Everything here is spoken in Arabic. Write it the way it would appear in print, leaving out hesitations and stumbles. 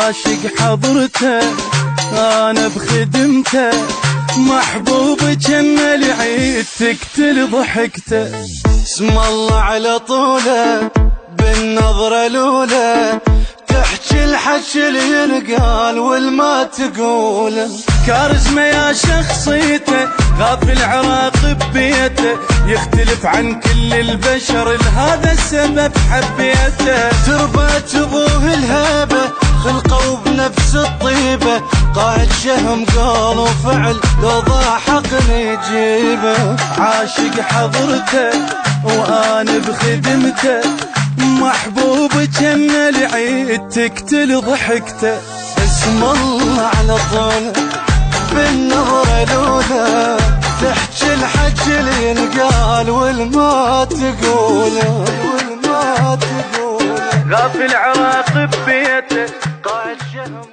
عاشق حضرته انا بخدمته، محبوب جن العيد تقتل ضحكته. اسم الله على طوله بالنظرة الأولى، تحكي الحكي اللي ينقال والما تقوله. كارزمة يا شخصيته غافل عراق ببيته، يختلف عن كل البشر لهذا السبب حبيته. تربة ابوه الهيبة خلقه وبنفس الطيبة، قائد شهم قال وفعل لو ضاحق نجيبه. عاشق حضرته وانا بخدمته، محبوب جن العيد تقتل ضحكته. اسم الله على طوله بالنظرة الأولى، تحكي الحكي اللي ينقال والما تقوله. غافل عراق ببيته، قائد شهم